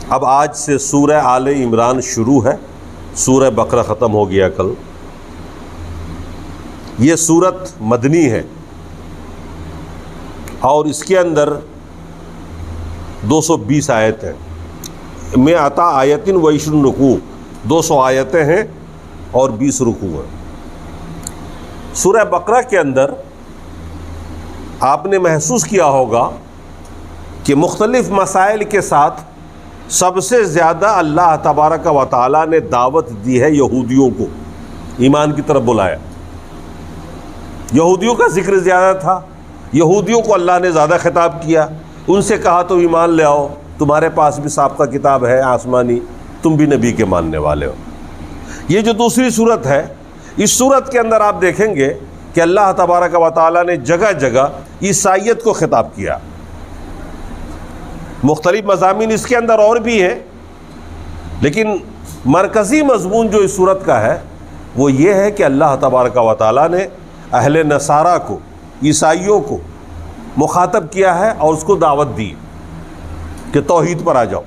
اب آج سے سورہ آل عمران شروع ہے، سورہ بقرہ ختم ہو گیا کل۔ یہ سورت مدنی ہے اور اس کے اندر 220 آیت ہیں۔ میں آتا آیتن و 20 رکوع، 200 آیتیں ہیں اور 20 رکوع ہیں۔ سورہ بقرہ کے اندر آپ نے محسوس کیا ہوگا کہ مختلف مسائل کے ساتھ سب سے زیادہ اللہ تبارک و تعالیٰ نے دعوت دی ہے یہودیوں کو، ایمان کی طرف بلایا۔ یہودیوں کا ذکر زیادہ تھا، یہودیوں کو اللہ نے زیادہ خطاب کیا، ان سے کہا تو ایمان لے آؤ، تمہارے پاس بھی سابقہ کتاب ہے آسمانی، تم بھی نبی کے ماننے والے ہو۔ یہ جو دوسری صورت ہے، اس صورت کے اندر آپ دیکھیں گے کہ اللہ تبارک و تعالیٰ نے جگہ جگہ عیسائیت کو خطاب کیا۔ مختلف مضامین اس کے اندر اور بھی ہیں، لیکن مرکزی مضمون جو اس صورت کا ہے وہ یہ ہے کہ اللہ تبارک و تعالیٰ نے اہل نصارہ کو، عیسائیوں کو مخاطب کیا ہے اور اس کو دعوت دی کہ توحید پر آ جاؤ۔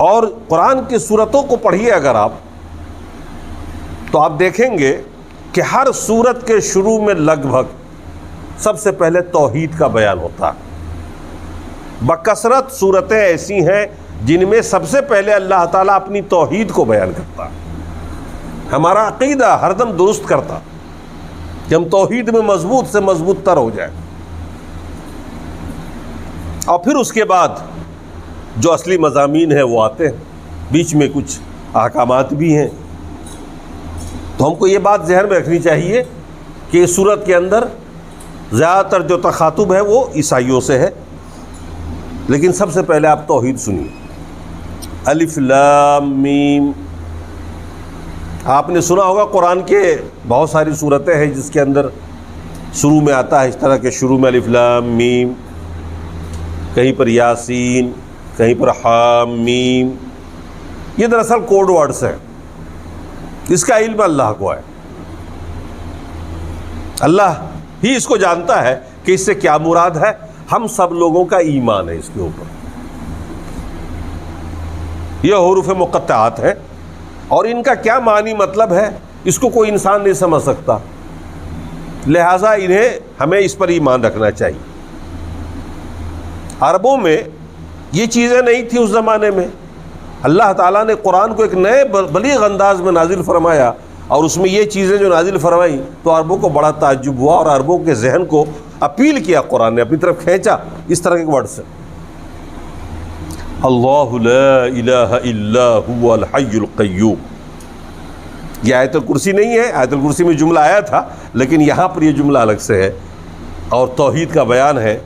اور قرآن کی صورتوں کو پڑھیے اگر آپ، تو آپ دیکھیں گے کہ ہر صورت کے شروع میں لگ بھگ سب سے پہلے توحید کا بیان ہوتا ہے۔ بکثرت صورتیں ایسی ہیں جن میں سب سے پہلے اللہ تعالیٰ اپنی توحید کو بیان کرتا ہے، ہمارا عقیدہ ہر دم درست کرتا کہ ہم توحید میں مضبوط سے مضبوط تر ہو جائیں۔ اور پھر اس کے بعد جو اصلی مضامین ہیں وہ آتے ہیں، بیچ میں کچھ احکامات بھی ہیں۔ تو ہم کو یہ بات ذہن میں رکھنی چاہیے کہ اس صورت کے اندر زیادہ تر جو تخاطب ہے وہ عیسائیوں سے ہے، لیکن سب سے پہلے آپ توحید سنیے۔ الف لام میم، آپ نے سنا ہوگا قرآن کے بہت ساری صورتیں ہیں جس کے اندر شروع میں آتا ہے اس طرح کے، شروع میں الف لام میم، کہیں پر یاسین، کہیں پر حام میم۔ یہ دراصل کوڈ ورڈز ہیں، اس کا علم اللہ کو ہے، اللہ ہی اس کو جانتا ہے کہ اس سے کیا مراد ہے۔ ہم سب لوگوں کا ایمان ہے اس کے اوپر۔ یہ حروف مقطعات ہیں اور ان کا کیا معنی مطلب ہے اس کو کوئی انسان نہیں سمجھ سکتا، لہٰذا ہمیں اس پر ایمان رکھنا چاہیے۔ عربوں میں یہ چیزیں نہیں تھی اس زمانے میں، اللہ تعالیٰ نے قرآن کو ایک نئے بلیغ انداز میں نازل فرمایا اور اس میں یہ چیزیں جو نازل فرمائیں تو عربوں کو بڑا تعجب ہوا اور عربوں کے ذہن کو اپیل کیا، قرآن نے اپنی طرف کھینچا اس طرح کے ورڈ سے۔ اللہ لا الہ الا هو الحی القیوم، یہ آیت الکرسی نہیں ہے، آیت الکرسی میں جملہ آیا تھا لیکن یہاں پر یہ جملہ الگ سے ہے، اور توحید کا بیان ہے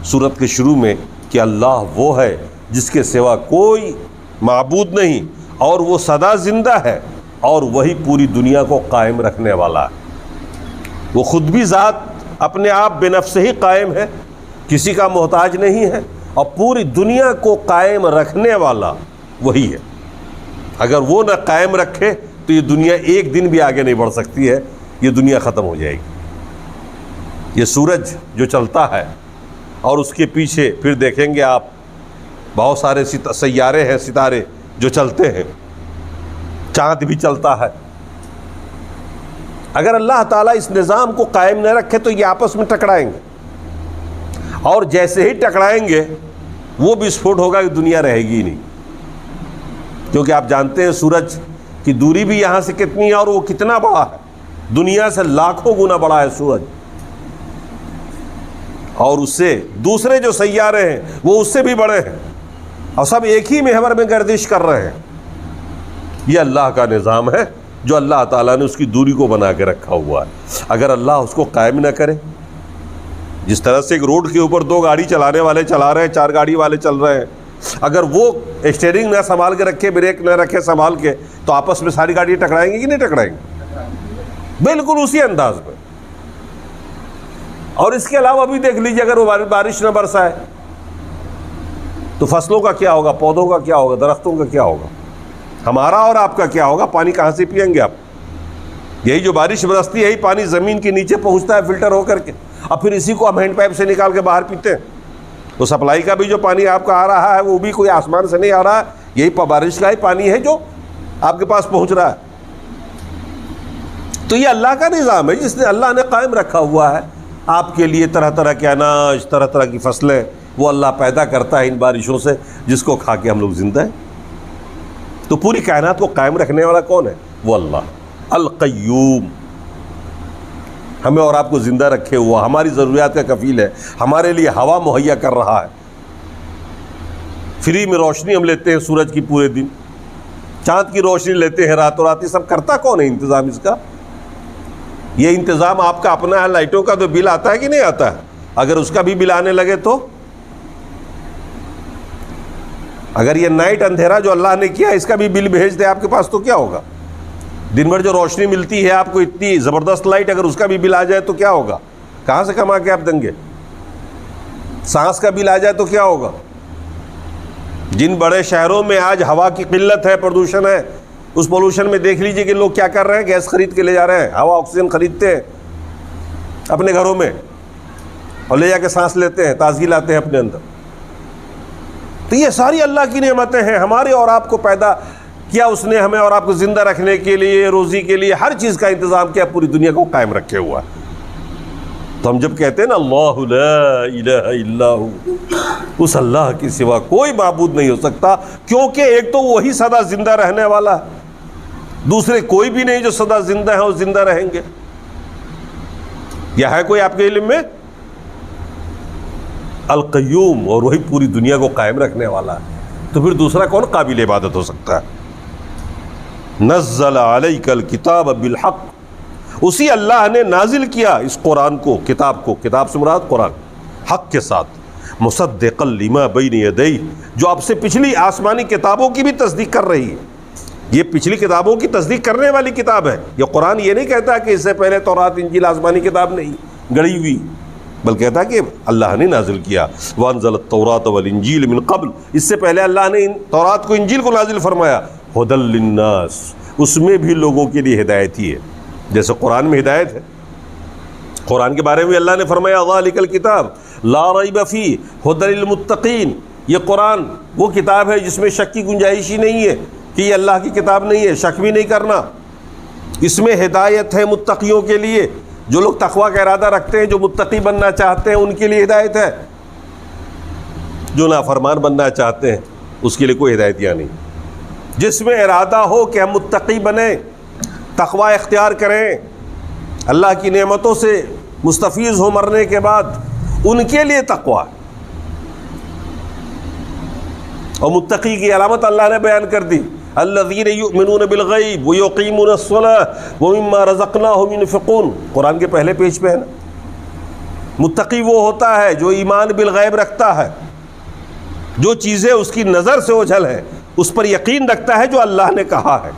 سورت کے شروع میں کہ اللہ وہ ہے جس کے سوا کوئی معبود نہیں اور وہ سدا زندہ ہے اور وہی پوری دنیا کو قائم رکھنے والا ہے۔ وہ خود بھی ذات اپنے آپ بے نفس ہی قائم ہے، کسی کا محتاج نہیں ہے، اور پوری دنیا کو قائم رکھنے والا وہی ہے۔ اگر وہ نہ قائم رکھے تو یہ دنیا ایک دن بھی آگے نہیں بڑھ سکتی ہے، یہ دنیا ختم ہو جائے گی۔ یہ سورج جو چلتا ہے اور اس کے پیچھے پھر دیکھیں گے آپ بہت سارے سیارے ہیں، ستارے جو چلتے ہیں، چاند بھی چلتا ہے۔ اگر اللہ تعالیٰ اس نظام کو قائم نہ رکھے تو یہ آپس میں ٹکرائیں گے، اور جیسے ہی ٹکرائیں گے وہ بھی اسفوٹ ہوگا کہ دنیا رہے گی نہیں، کیونکہ آپ جانتے ہیں سورج کی دوری بھی یہاں سے کتنی ہے اور وہ کتنا بڑا ہے، دنیا سے لاکھوں گنا بڑا ہے سورج، اور اس سے دوسرے جو سیارے ہیں وہ اس سے بھی بڑے ہیں، اور سب ایک ہی محور میں گردش کر رہے ہیں۔ یہ اللہ کا نظام ہے جو اللہ تعالیٰ نے اس کی دوری کو بنا کے رکھا ہوا ہے۔ اگر اللہ اس کو قائم نہ کرے، جس طرح سے ایک روڈ کے اوپر 2 گاڑی چلانے والے چلا رہے ہیں، 4 گاڑی والے چل رہے ہیں، اگر وہ اسٹیئرنگ نہ سنبھال کے رکھے، بریک نہ رکھے سنبھال کے، تو آپس میں ساری گاڑیاں ٹکرائیں گی کہ نہیں ٹکرائیں گی؟ بالکل اسی انداز میں۔ اور اس کے علاوہ بھی دیکھ لیجیے، اگر وہ بارش نہ برسائے تو فصلوں کا کیا ہوگا، پودوں کا کیا ہوگا، درختوں کا کیا ہوگا، ہمارا اور آپ کا کیا ہوگا؟ پانی کہاں سے پئیں گے آپ؟ یہی جو بارش برستی ہے، یہی پانی زمین کے نیچے پہنچتا ہے فلٹر ہو کر کے، اور پھر اسی کو ہم ہینڈ پائپ سے نکال کے باہر پیتے ہیں۔ وہ سپلائی کا بھی جو پانی آپ کا آ رہا ہے وہ بھی کوئی آسمان سے نہیں آ رہا ہے، یہی بارش کا ہی پانی ہے جو آپ کے پاس پہنچ رہا ہے۔ تو یہ اللہ کا نظام ہے جس نے اللہ نے قائم رکھا ہوا ہے آپ کے لیے۔ طرح طرح کے اناج، طرح طرح کی فصلیں وہ اللہ پیدا کرتا ہے ان بارشوں سے، جس کو کھا کے ہم لوگ زندہ ہیں۔ تو پوری کائنات کو قائم رکھنے والا کون ہے؟ وہ اللہ القیوم، ہمیں اور آپ کو زندہ رکھے ہوا، ہماری ضروریات کا کفیل ہے، ہمارے لیے ہوا مہیا کر رہا ہے، فری میں روشنی ہم لیتے ہیں سورج کی پورے دن، چاند کی روشنی لیتے ہیں راتوں رات، یہ سب کرتا کون ہے انتظام اس کا؟ یہ انتظام آپ کا اپنا ہے۔ لائٹوں کا تو بل آتا ہے کہ نہیں آتا ہے؟ اگر اس کا بھی بل آنے لگے تو، اگر یہ نائٹ اندھیرا جو اللہ نے کیا اس کا بھی بل بھیج دے آپ کے پاس تو کیا ہوگا؟ دن بھر جو روشنی ملتی ہے آپ کو اتنی زبردست لائٹ، اگر اس کا بھی بل آ جائے تو کیا ہوگا؟ کہاں سے کما کے آپ دیں گے؟ سانس کا بل آ جائے تو کیا ہوگا؟ جن بڑے شہروں میں آج ہوا کی قلت ہے، پردوشن ہے، اس پولوشن میں دیکھ لیجئے کہ لوگ کیا کر رہے ہیں، گیس خرید کے لے جا رہے ہیں، ہوا آکسیجن خریدتے ہیں اپنے گھروں میں اور لے جا کے سانس لیتے ہیں، تازگی لاتے ہیں اپنے اندر۔ تو یہ ساری اللہ کی نعمتیں ہیں، ہمارے اور آپ کو پیدا کیا اس نے، ہمیں اور آپ کو زندہ رکھنے کے لیے، روزی کے لیے، ہر چیز کا انتظام کیا، پوری دنیا کو قائم رکھے ہوا ہے۔ تو ہم جب کہتے ہیں نا اللہ لا الہ الا ہو، اس اللہ کے سوا کوئی معبود نہیں ہو سکتا، کیونکہ ایک تو وہی سدا زندہ رہنے والا ہے، دوسرے کوئی بھی نہیں جو سدا زندہ ہے اور زندہ رہیں گے۔ یہ ہے کوئی آپ کے علم میں؟ القیوم، اور وہی پوری دنیا کو قائم رکھنے والا ہے، تو پھر دوسرا کون قابل عبادت ہو سکتا ہے؟ نزل علیک الکتاب بالحق، اسی اللہ نے نازل کیا اس قرآن کو، کتاب کو، کتاب سے مراد قرآن، حق کے ساتھ، مصدقا لما بین یدیہ، جو اب سے پچھلی آسمانی کتابوں کی بھی تصدیق کر رہی ہے۔ یہ پچھلی کتابوں کی تصدیق کرنے والی کتاب ہے۔ یہ قرآن یہ نہیں کہتا کہ اس سے پہلے تورات انجیل آسمانی کتاب نہیں گڑی ہوئی، بلکہ کہتا کہ اللہ نے نازل کیا۔ وانزل التوراۃ والانجیل من قبل، اس سے پہلے اللہ نے تورات کو، انجیل کو نازل فرمایا۔ ھدی للناس، اس میں بھی لوگوں کے لیے ہدایت ہی ہے، جیسے قرآن میں ہدایت ہے۔ قرآن کے بارے میں اللہ نے فرمایا ذالک الکتاب لا ریب فیہ ھدی للمتقین، یہ قرآن وہ کتاب ہے جس میں شک کی گنجائش ہی نہیں ہے کہ یہ اللہ کی کتاب نہیں ہے، شک بھی نہیں کرنا۔ اس میں ہدایت ہے متقیوں کے لیے، جو لوگ تقویٰ کا ارادہ رکھتے ہیں، جو متقی بننا چاہتے ہیں، ان کے لیے ہدایت ہے۔ جو نافرمان بننا چاہتے ہیں اس کے لیے کوئی ہدایت یا نہیں۔ جس میں ارادہ ہو کہ ہم متقی بنیں، تقویٰ اختیار کریں، اللہ کی نعمتوں سے مستفیض ہو مرنے کے بعد، ان کے لیے تقویٰ۔ اور متقی کی علامت اللہ نے بیان کر دی، الذین یؤمنون بالغیب ویقیمون الصلاۃ ومما رزقناہم ینفقون، قرآن کے پہلے پیج پہ ہے نا۔ متقی وہ ہوتا ہے جو ایمان بالغیب رکھتا ہے، جو چیزیں اس کی نظر سے اوجھل ہیں اس پر یقین رکھتا ہے جو اللہ نے کہا ہے۔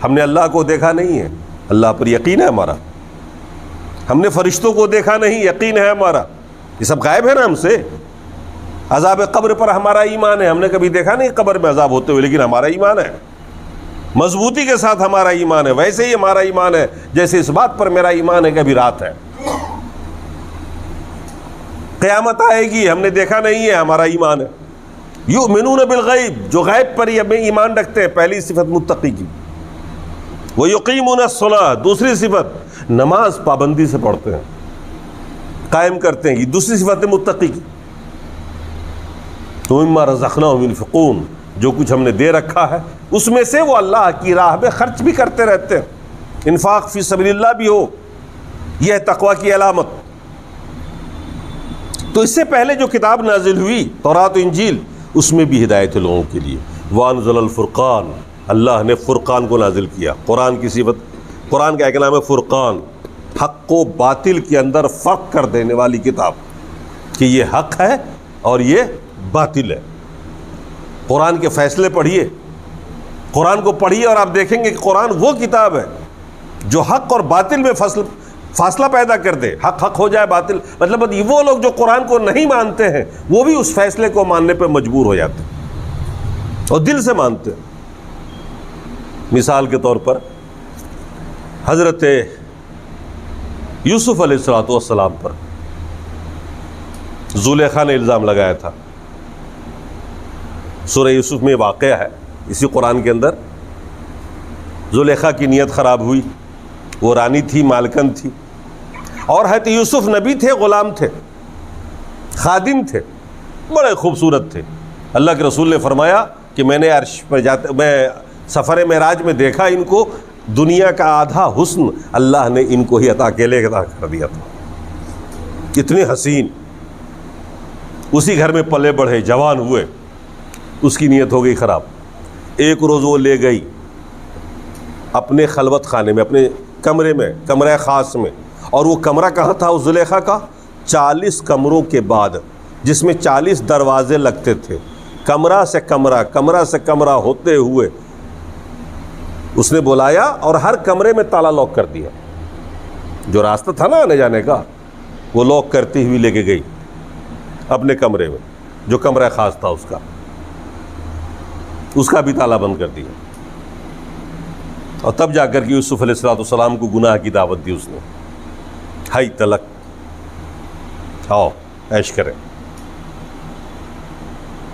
ہم نے اللہ کو دیکھا نہیں ہے، اللہ پر یقین ہے ہمارا۔ ہم نے فرشتوں کو دیکھا نہیں، یقین ہے ہمارا۔ یہ سب غائب ہے نا ہم سے۔ عذاب قبر پر ہمارا ایمان ہے، ہم نے کبھی دیکھا نہیں قبر میں عذاب ہوتے ہوئے، لیکن ہمارا ایمان ہے، مضبوطی کے ساتھ ہمارا ایمان ہے۔ ویسے ہی ہمارا ایمان ہے جیسے اس بات پر میرا ایمان ہے کہ ابھی رات ہے، قیامت آئے گی، ہم نے دیکھا نہیں ہے، ہمارا ایمان ہے۔ یؤمنون بالغیب، جو غیب پر ایمان رکھتے ہیں، پہلی صفت متقی کی۔ ویقیمون الصلاۃ، دوسری صفت نماز پابندی سے پڑھتے ہیں، قائم کرتے ہیں، یہ دوسری صفت ہے متقی کی۔ ومما رزقناہم ینفقون، جو کچھ ہم نے دے رکھا ہے اس میں سے وہ اللہ کی راہ میں خرچ بھی کرتے رہتے ہیں، انفاق فی سبیل اللہ بھی ہو، یہ ہے تقویٰ کی علامت۔ تو اس سے پہلے جو کتاب نازل ہوئی تورات و انجیل، اس میں بھی ہدایت ہے لوگوں کے لیے۔ وانزل الفرقان، اللہ نے فرقان کو نازل کیا۔ قرآن کی صفت، قرآن کا ایک نام ہے فرقان، حق و باطل کے اندر فرق کر دینے والی کتاب، کہ یہ حق ہے اور یہ باطل ہے۔ قرآن کے فیصلے پڑھیے، قرآن کو پڑھیے اور آپ دیکھیں گے کہ قرآن وہ کتاب ہے جو حق اور باطل میں فاصلہ پیدا کر دے۔ حق حق ہو جائے، باطل مطلب وہ لوگ جو قرآن کو نہیں مانتے ہیں وہ بھی اس فیصلے کو ماننے پہ مجبور ہو جاتے ہیں اور دل سے مانتے ہیں۔ مثال کے طور پر حضرت یوسف علیہ السلام پر زلیخا نے الزام لگایا تھا سورہ یوسف میں واقعہ ہے اسی قرآن کے اندر. زلیخا کی نیت خراب ہوئی. وہ رانی تھی، مالکن تھی، اور حضرت یوسف نبی تھے، غلام تھے، خادم تھے، بڑے خوبصورت تھے. اللہ کے رسول نے فرمایا کہ میں نے عرش پر میں سفر معراج میں دیکھا ان کو، دنیا کا آدھا حسن اللہ نے ان کو ہی اکیلے عطا کر دیا تھا. اتنے حسین. اسی گھر میں پلے بڑھے، جوان ہوئے. اس کی نیت ہو گئی خراب. ایک روز وہ لے گئی اپنے خلوت خانے میں، اپنے کمرے میں، کمرہ خاص میں. اور وہ کمرہ کہاں تھا اس زلیخا کا؟ 40 کمروں کے بعد، جس میں 40 دروازے لگتے تھے. کمرہ سے کمرہ، کمرہ سے کمرہ ہوتے ہوئے اس نے بلایا اور ہر کمرے میں تالا لاک کر دیا. جو راستہ تھا نا آنے جانے کا، وہ لاک کرتی ہوئی لے کے گئی اپنے کمرے میں، جو کمرہ خاص تھا اس کا بھی تالا بند کر دیا. اور تب جا کر کے یوسف علیہ السلام کو گناہ کی دعوت دی اس نے. ہائی تلک، آؤ عیش کریں.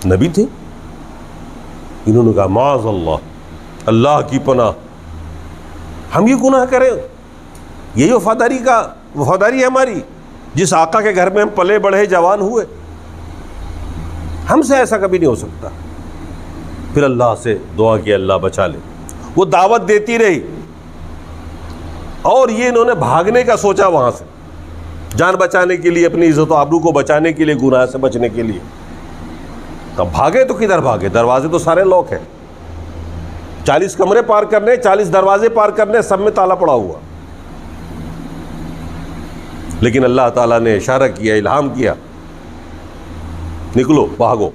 نبی تھے. انہوں نے کہا معاذ اللہ، اللہ کی پناہ، ہم یہ گناہ کریں؟ یہی وفاداری ہے ہماری، جس آقا کے گھر میں ہم پلے بڑھے، جوان ہوئے. ہم سے ایسا کبھی نہیں ہو سکتا. پھر اللہ سے دعا کی اللہ بچا لے. وہ دعوت دیتی رہی اور یہ انہوں نے بھاگنے کا سوچا وہاں سے، جان بچانے کے لیے، اپنی عزت و آبرو کو بچانے کے لیے، گناہ سے بچنے کے لیے. تب بھاگے تو کدھر بھاگے؟ دروازے تو سارے لاک ہیں. 40 کمرے پار کرنے، 40 دروازے پار کرنے، سب میں تالا پڑا ہوا. لیکن اللہ تعالیٰ نے اشارہ کیا، الہام کیا، نکلو، بھاگو.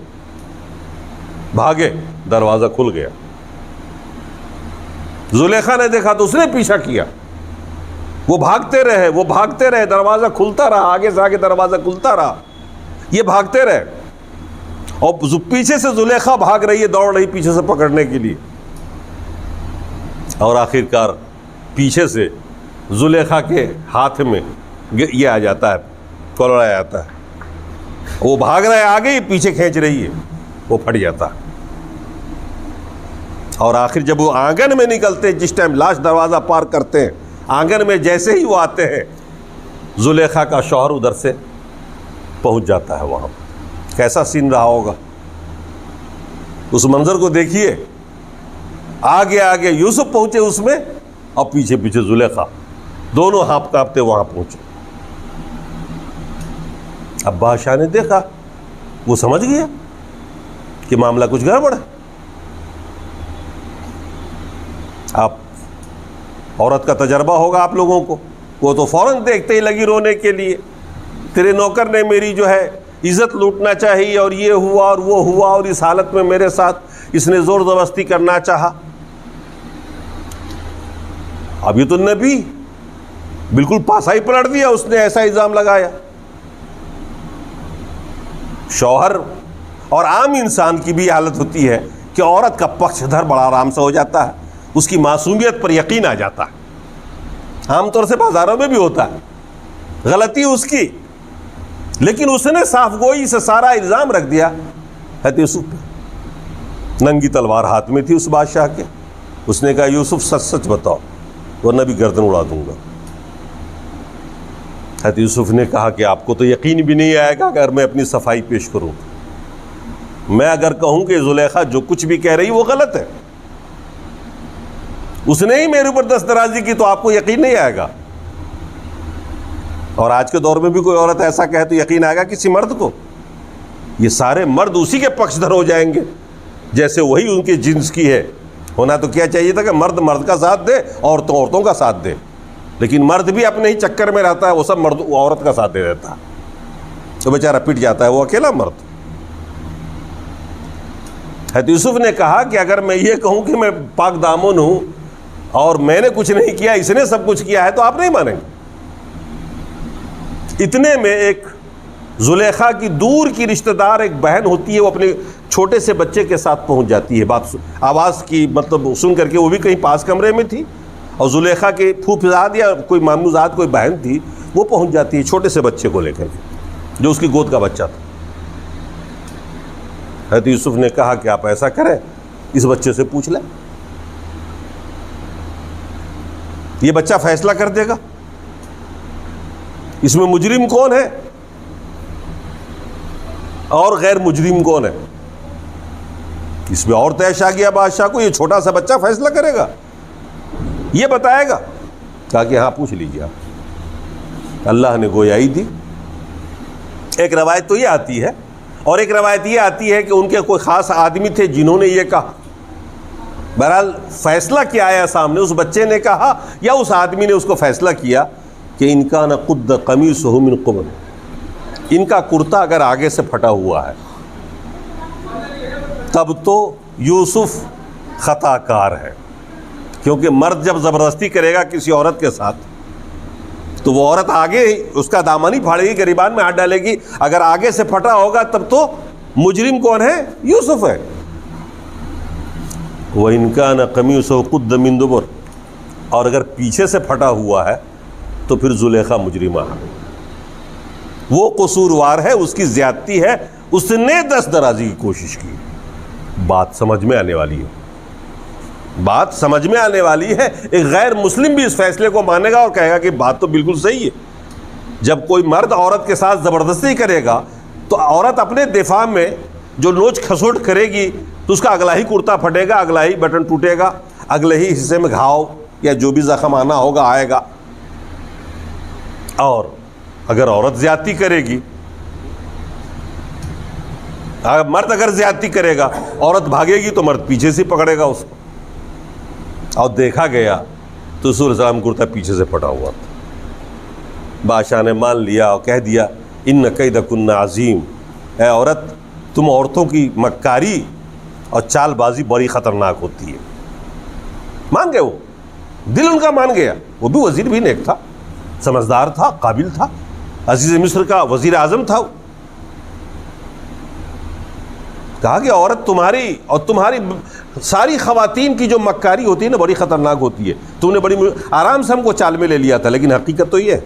بھاگے، دروازہ کھل گیا. زلیخا نے دیکھا تو اس نے پیچھا کیا. وہ بھاگتے رہے، دروازہ کھلتا رہا، آگے سے آگے دروازہ کھلتا رہا. یہ بھاگتے رہے اور پیچھے سے زلیخا بھاگ رہی ہے، دوڑ رہی پیچھے سے پکڑنے کے لیے. اور آخر کار پیچھے سے زلیخا کے ہاتھ میں یہ آ جاتا ہے، کولر آ جاتا ہے. وہ بھاگ رہا ہے آگے، پیچھے کھینچ رہی ہے، وہ پھٹ جاتا ہے. اور آخر جب وہ آنگن میں نکلتے، جس ٹائم لاش دروازہ پار کرتے ہیں، آنگن میں جیسے ہی وہ آتے ہیں، زلیخا کا شوہر ادھر سے پہنچ جاتا ہے وہاں. کیسا سین رہا ہوگا؟ اس منظر کو دیکھیے. آگے آگے یوسف پہنچے اس میں، اور پیچھے پیچھے زلیخا، دونوں ہانپ کانپتے وہاں پہنچے. اب بادشاہ نے دیکھا، وہ سمجھ گیا کہ معاملہ کچھ گڑبڑ ہے. آپ عورت کا تجربہ ہوگا آپ لوگوں کو، وہ تو فوراً دیکھتے ہی لگی رونے کے لیے. تیرے نوکر نے میری جو ہے عزت لوٹنا چاہیے، اور یہ ہوا اور وہ ہوا، اور اس حالت میں میرے ساتھ اس نے زور زبردستی کرنا چاہا. اب یہ تو نبی بالکل پاسا ہی پلٹ دیا، اس نے ایسا الزام لگایا. شوہر اور عام انسان کی بھی حالت ہوتی ہے کہ عورت کا پکش دھر بڑا آرام سے ہو جاتا ہے، اس کی معصومیت پر یقین آ جاتا ہے. عام طور سے بازاروں میں بھی ہوتا ہے، غلطی اس کی، لیکن اس نے صاف گوئی سے سارا الزام رکھ دیا حضرت یوسف پہ. ننگی تلوار ہاتھ میں تھی اس بادشاہ کے. اس نے کہا یوسف سچ سچ بتاؤ ورنہ بھی گردن اڑا دوں گا. حضرت یوسف نے کہا کہ آپ کو تو یقین بھی نہیں آئے گا اگر میں اپنی صفائی پیش کروں. میں اگر کہوں کہ زلیخا جو کچھ بھی کہہ رہی وہ غلط ہے، اس نے ہی میرے اوپر دسترازی کی، تو آپ کو یقین نہیں آئے گا. اور آج کے دور میں بھی کوئی عورت ایسا کہے تو یقین آئے گا کسی مرد کو؟ یہ سارے مرد اسی کے پکش دھر ہو جائیں گے جیسے وہی ان کے جنس کی ہے. ہونا تو کیا چاہیے تھا کہ مرد مرد کا ساتھ دے، عورتوں کا ساتھ دے. لیکن مرد بھی اپنے ہی چکر میں رہتا ہے، وہ سب مرد عورت کا ساتھ دے دیتا ہے، تو بیچارہ پٹ جاتا ہے وہ اکیلا مرد. حضرت یوسف نے کہا کہ اگر میں یہ کہوں کہ میں پاک دامن ہوں اور میں نے کچھ نہیں کیا، اس نے سب کچھ کیا ہے، تو آپ نہیں مانیں گے. اتنے میں ایک زلیخا کی دور کی رشتہ دار ایک بہن ہوتی ہے، وہ اپنے چھوٹے سے بچے کے ساتھ پہنچ جاتی ہے. آواز کی مطلب سن کر کے، وہ بھی کہیں پاس کمرے میں تھی، اور زلیخا کے پھوپھزاد یا کوئی ماموزاد کوئی بہن تھی، وہ پہنچ جاتی ہے چھوٹے سے بچے کو لے کر کے، جو اس کی گود کا بچہ تھا. حضرت یوسف نے کہا کہ آپ ایسا کریں، اس بچے سے پوچھ لیں، یہ بچہ فیصلہ کر دے گا اس میں مجرم کون ہے اور غیر مجرم کون ہے۔ اس میں اور طیش آ گیا بادشاہ کو، یہ چھوٹا سا بچہ فیصلہ کرے گا، یہ بتائے گا۔ کہا کہ ہاں پوچھ لیجیے آپ۔ اللہ نے گویائی دی۔ ایک روایت تو یہ آتی ہے، اور ایک روایت یہ آتی ہے کہ ان کے کوئی خاص آدمی تھے جنہوں نے یہ کہا۔ بہرحال فیصلہ کیا آیا سامنے، اس بچے نے کہا یا اس آدمی نے اس کو فیصلہ کیا کہ ان کا نہ قد قمیصہ من قبل، ان کا کرتا اگر آگے سے پھٹا ہوا ہے تب تو یوسف خطا کار ہے، کیونکہ مرد جب زبردستی کرے گا کسی عورت کے ساتھ تو وہ عورت آگے اس کا دامن ہی پھاڑے گی، گریبان میں ہاتھ ڈالے گی۔ اگر آگے سے پھٹا ہوگا تب تو مجرم کون ہے؟ یوسف ہے۔ وَإِنْ كَانَ قَمِيصُهُ قُدَّ مِن دُبُرٍ، اور اگر پیچھے سے پھٹا ہوا ہے تو پھر زلیخا مجرمہ ہے، وہ قصوروار ہے، اس کی زیادتی ہے، اس نے دست درازی کی کوشش کی۔ بات سمجھ میں آنے والی ہے، بات سمجھ میں آنے والی ہے۔ ایک غیر مسلم بھی اس فیصلے کو مانے گا اور کہے گا کہ بات تو بالکل صحیح ہے۔ جب کوئی مرد عورت کے ساتھ زبردستی کرے گا تو عورت اپنے دفاع میں جو نوچ کھسوٹ کرے گی تو اس کا اگلا ہی کرتا پھٹے گا، اگلا ہی بٹن ٹوٹے گا، اگلے ہی حصے میں گھاؤ یا جو بھی زخم آنا ہوگا آئے گا۔ اور اگر عورت زیادتی کرے گی، مرد اگر زیادتی کرے گا، عورت بھاگے گی تو مرد پیچھے سے پکڑے گا اس کو۔ اور دیکھا گیا تو رسول اللہ علیہ وسلم کرتا پیچھے سے پھٹا ہوا تھا۔ بادشاہ نے مان لیا اور کہہ دیا ان کیدکن عظیم، اے عورت تم عورتوں کی مکاری اور چال بازی بڑی خطرناک ہوتی ہے۔ مان گئے، وہ دل ان کا مان گیا۔ وہ بھی وزیر بھی نیک تھا، سمجھدار تھا، قابل تھا، عزیز مصر کا وزیر اعظم تھا۔ کہا کہ عورت تمہاری اور تمہاری ساری خواتین کی جو مکاری ہوتی ہے نا بڑی خطرناک ہوتی ہے، تم نے بڑی آرام سے ہم کو چال میں لے لیا تھا، لیکن حقیقت تو یہ ہے۔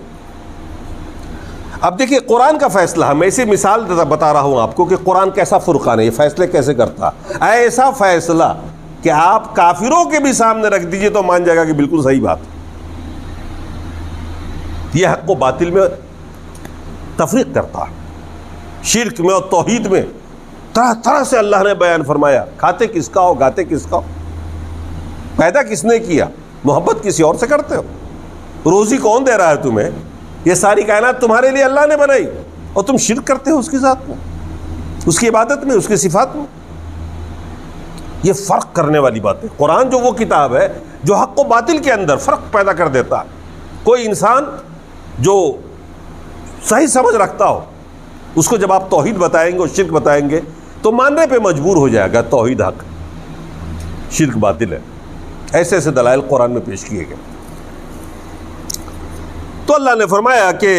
اب دیکھیں قرآن کا فیصلہ، میں اسی مثال بتا رہا ہوں آپ کو کہ قرآن کیسا فرقان ہے، یہ فیصلے کیسے کرتا ہے۔ ایسا فیصلہ کہ آپ کافروں کے بھی سامنے رکھ دیجئے تو مان جائے گا کہ بالکل صحیح بات۔ یہ حق و باطل میں تفریق کرتا ہے، شرک میں اور توحید میں طرح طرح سے اللہ نے بیان فرمایا۔ کھاتے کس کا ہو، گاتے کس کا ہو، پیدا کس نے کیا، محبت کسی اور سے کرتے ہو، روزی کون دے رہا ہے تمہیں، یہ ساری کائنات تمہارے لیے اللہ نے بنائی اور تم شرک کرتے ہو اس کے ساتھ میں، اس کی عبادت میں، اس کی صفات میں۔ یہ فرق کرنے والی بات ہے۔ قرآن جو وہ کتاب ہے جو حق و باطل کے اندر فرق پیدا کر دیتا ہے۔ کوئی انسان جو صحیح سمجھ رکھتا ہو اس کو جب آپ توحید بتائیں گے اور شرک بتائیں گے تو ماننے پہ مجبور ہو جائے گا توحید حق، شرک باطل ہے۔ ایسے ایسے دلائل قرآن میں پیش کیے گئے۔ تو اللہ نے فرمایا کہ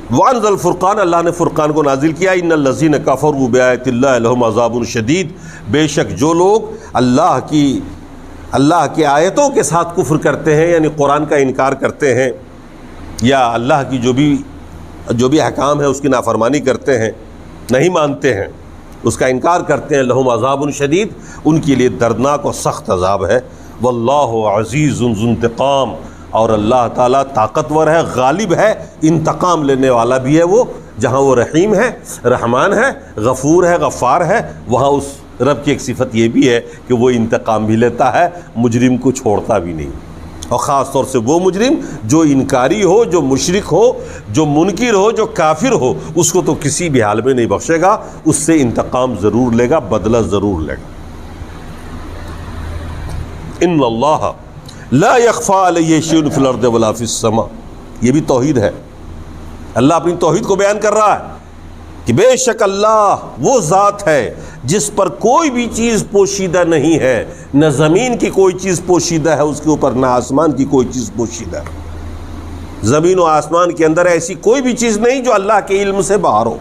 وَأَنزَلَ الْفُرْقَانَ، اللہ نے فرقان کو نازل کیا۔ ان الذین کفروا بآیات اللہ لہم عذاب شدید، بے شک جو لوگ اللہ کی آیتوں کے ساتھ کفر کرتے ہیں، یعنی قرآن کا انکار کرتے ہیں یا اللہ کی جو بھی احکام ہے اس کی نافرمانی کرتے ہیں، نہیں مانتے ہیں، اس کا انکار کرتے ہیں، لہم عذاب شدید، ان کے لیے دردناک اور سخت عذاب ہے۔ واللہ عزیز ذو انتقام، اور اللہ تعالیٰ طاقتور ہے، غالب ہے، انتقام لینے والا بھی ہے۔ وہ جہاں وہ رحیم ہے، رحمان ہے، غفور ہے، غفار ہے، وہاں اس رب کی ایک صفت یہ بھی ہے کہ وہ انتقام بھی لیتا ہے، مجرم کو چھوڑتا بھی نہیں۔ اور خاص طور سے وہ مجرم جو انکاری ہو، جو مشرک ہو، جو منکر ہو، جو کافر ہو، اس کو تو کسی بھی حال میں نہیں بخشے گا، اس سے انتقام ضرور لے گا، بدلہ ضرور لے گا۔ ان اللہ لا یخفی علیہ شیء فی الارض ولا فی السماء، یہ بھی توحید ہے۔ اللہ اپنی توحید کو بیان کر رہا ہے کہ بے شک اللہ وہ ذات ہے جس پر کوئی بھی چیز پوشیدہ نہیں ہے، نہ زمین کی کوئی چیز پوشیدہ ہے اس کے اوپر، نہ آسمان کی کوئی چیز پوشیدہ ہے۔ زمین و آسمان کے اندر ایسی کوئی بھی چیز نہیں جو اللہ کے علم سے باہر ہو،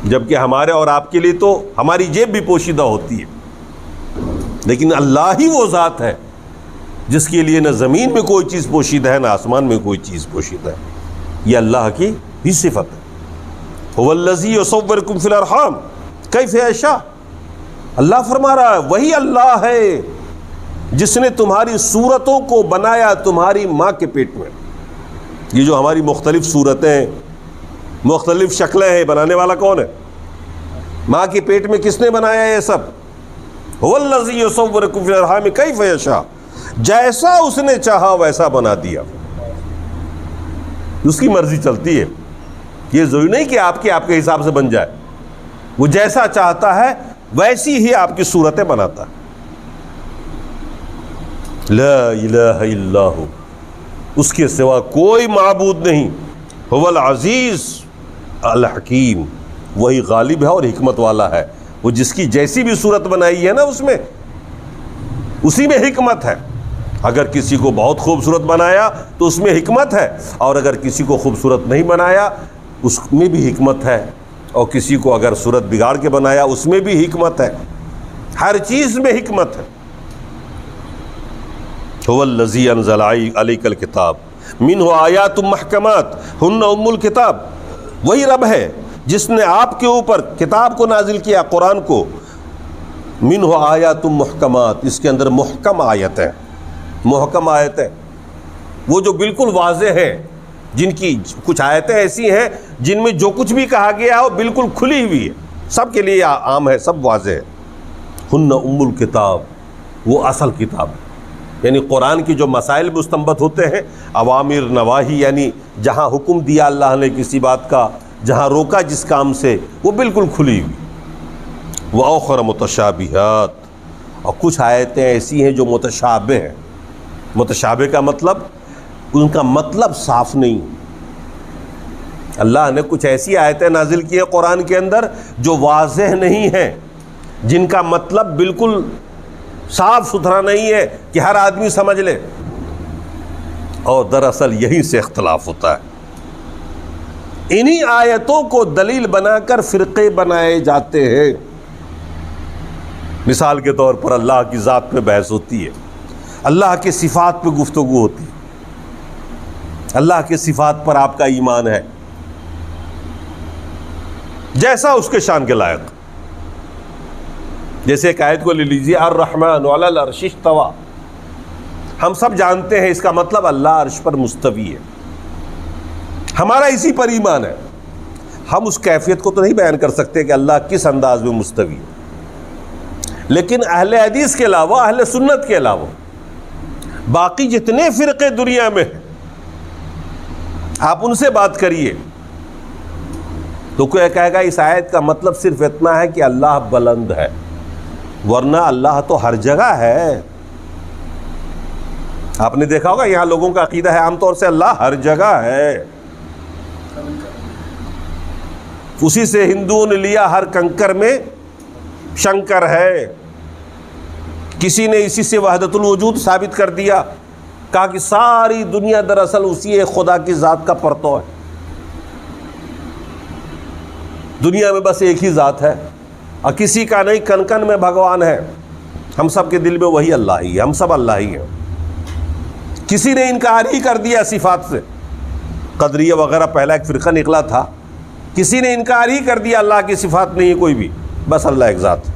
جبکہ ہمارے اور آپ کے لیے تو ہماری جیب بھی پوشیدہ ہوتی ہے، لیکن اللہ ہی وہ ذات ہے جس کے لیے نہ زمین میں کوئی چیز پوشیدہ ہے، نہ آسمان میں کوئی چیز پوشیدہ ہے۔ یہ اللہ کی بھی صفت ہے۔ هو الذی یصورکم فی الارحام کیف یشاء، اللہ فرما رہا ہے وہی اللہ ہے جس نے تمہاری صورتوں کو بنایا تمہاری ماں کے پیٹ میں. یہ جو ہماری مختلف صورتیں مختلف شکلیں ہیں، بنانے والا کون ہے؟ ماں کے پیٹ میں کس نے بنایا یہ سب؟ هو الذی یصورکم فی الارحام کیف یشاء، جیسا اس نے چاہا ویسا بنا دیا. اس کی مرضی چلتی ہے، یہ ضروری نہیں کہ آپ کے حساب سے بن جائے، وہ جیسا چاہتا ہے ویسی ہی آپ کی صورتیں بناتا ہے. لا الہ الا ہو، اس کے سوا کوئی معبود نہیں. هو العزیز الحکیم، وہی غالب ہے اور حکمت والا ہے. وہ جس کی جیسی بھی صورت بنائی ہے نا اس میں، اسی میں حکمت ہے. اگر کسی کو بہت خوبصورت بنایا تو اس میں حکمت ہے، اور اگر کسی کو خوبصورت نہیں بنایا اس میں بھی حکمت ہے، اور کسی کو اگر صورت بگاڑ کے بنایا اس میں بھی حکمت ہے. ہر چیز میں حکمت ہے. هو الذی انزل علیک الکتاب منہ آیات محکمات ہن ام الکتاب، وہی رب ہے جس نے آپ کے اوپر کتاب کو نازل کیا، قرآن کو. منہ آیات محکمات، اس کے اندر محکم آیتیں، محکم آیتیں وہ جو بالکل واضح ہیں، جن کی کچھ آیتیں ایسی ہیں جن میں جو کچھ بھی کہا گیا ہو بالکل کھلی ہوئی ہے، سب کے لیے عام ہے، سب واضح ہے. ہن ام الکتاب، وہ اصل کتاب ہے. یعنی قرآن کی جو مسائل مستنبت ہوتے ہیں، اوامر نواہی، یعنی جہاں حکم دیا اللہ نے کسی بات کا، جہاں روکا جس کام سے، وہ بالکل کھلی ہوئی. وَأُخَرَ مُتَشَابِهَاتٌ، اور کچھ آیتیں ایسی ہیں جو متشابہ ہیں. متشابہ کا مطلب ان کا مطلب صاف نہیں. اللہ نے کچھ ایسی آیتیں نازل کی ہیں قرآن کے اندر جو واضح نہیں ہیں، جن کا مطلب بالکل صاف ستھرا نہیں ہے کہ ہر آدمی سمجھ لے. اور دراصل یہیں سے اختلاف ہوتا ہے. انہی آیتوں کو دلیل بنا کر فرقے بنائے جاتے ہیں. مثال کے طور پر اللہ کی ذات پہ بحث ہوتی ہے، اللہ کے صفات پہ گفتگو ہوتی ہے. اللہ کے صفات پر آپ کا ایمان ہے جیسا اس کے شان کے لائق. جیسے ایک آیت کو لے لیجیے، الرحمن علی العرش استویٰ. ہم سب جانتے ہیں اس کا مطلب اللہ عرش پر مستوی ہے. ہمارا اسی پر ایمان ہے. ہم اس کیفیت کو تو نہیں بیان کر سکتے کہ اللہ کس انداز میں مستوی ہے، لیکن اہل حدیث کے علاوہ، اہل سنت کے علاوہ باقی جتنے فرقے دنیا میں ہیں، آپ ان سے بات کریے تو کوئی کہے گا اس آیت کا مطلب صرف اتنا ہے کہ اللہ بلند ہے، ورنہ اللہ تو ہر جگہ ہے. آپ نے دیکھا ہوگا یہاں لوگوں کا عقیدہ ہے عام طور سے اللہ ہر جگہ ہے. اسی سے ہندوؤں نے لیا ہر کنکر میں شنکر ہے. کسی نے اسی سے وحدت الوجود ثابت کر دیا، کہا کہ ساری دنیا دراصل اسی ایک خدا کی ذات کا پرتو ہے. دنیا میں بس ایک ہی ذات ہے اور کسی کا نہیں، کن کن میں بھگوان ہے. ہم سب کے دل میں وہی اللہ ہی ہے، ہم سب اللہ ہی ہیں. کسی نے انکار ہی کر دیا صفات سے. قدریہ وغیرہ پہلا ایک فرقہ نکلا تھا، کسی نے انکار ہی کر دیا اللہ کی صفات نہیں ہے کوئی بھی، بس اللہ ایک ذات.